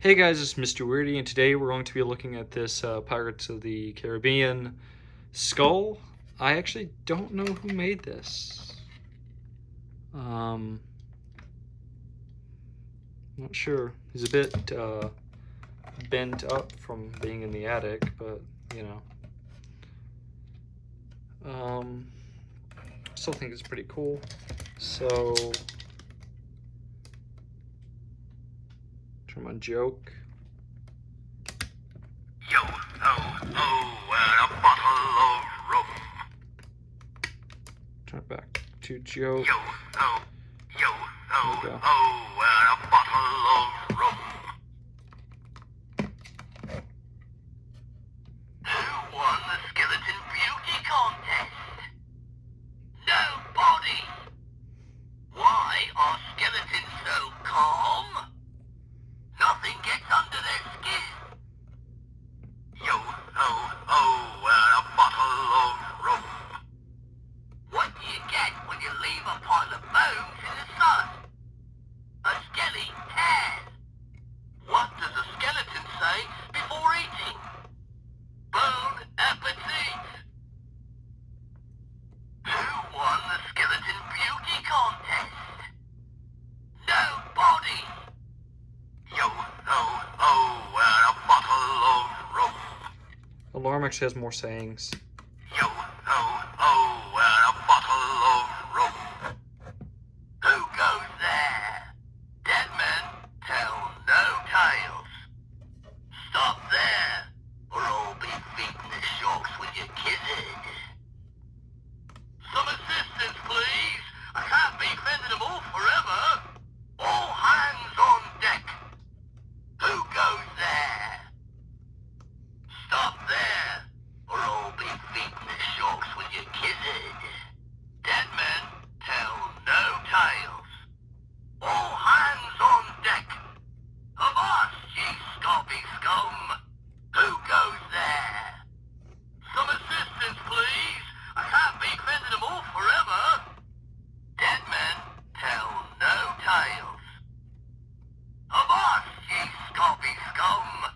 Hey guys, it's Mr. Weirdy, and today we're going to be looking at this Pirates of the Caribbean skull. I actually don't know who made this. Not sure. He's a bit bent up from being in the attic, but you know. Still think it's pretty cool. So, try my joke. Yo, oh, and a bottle of rum. Turn it back to joke. Yo, oh, There we go. and a bottle of rum. Who won the skeleton beauty contest? Nobody. Why are skeletons so calm? Nothing gets under their skin. Yo, oh, and a bottle of rum. What do you get when you leave a pile of bones in the sun? A skelly tan. What does a skeleton say before eating? Bon appetit. Who won the skeleton beauty contest? Nobody. Yo, oh, and a bottle of rum. Alarm actually has more sayings. Yo, oh, and a bottle of rum. Who goes there? Dead men tell no tales. Stop there, or I'll be feeding the sharks with your gizzard. Some assistance, please. I can't be fending them all forever. All hands on deck. Who goes there? Stop there, or I'll be feeding the sharks with your gizzard. Dead men tell no tales. All hands on deck. Avast, ye scorpy scum. Who goes there? Some assistance, please. I can't be fending them all forever. Dead men tell no tales. Avast, ye scorpy scum.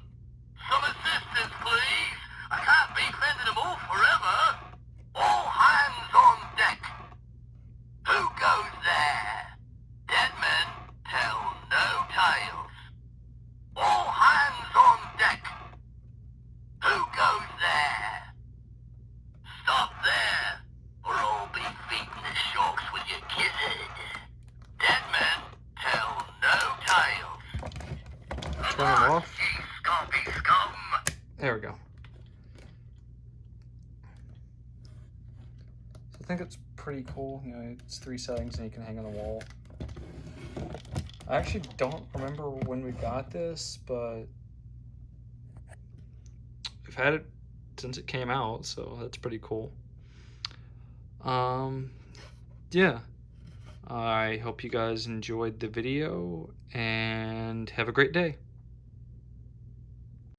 Some assistance, please. I can't be fending them all forever. All hands on deck. Who goes there? Dead men tell no tales. All hands on deck. Who goes there? Stop there, or I'll be feeding the sharks with your gizzard. Dead men tell no tales. Turn them off. Ye scorpy scum. There we go. So I think it's pretty cool. You know, it's 3 settings and you can hang on the wall. I actually don't remember when we got this, but I've had it since it came out, so that's pretty cool. Yeah. I hope you guys enjoyed the video and have a great day.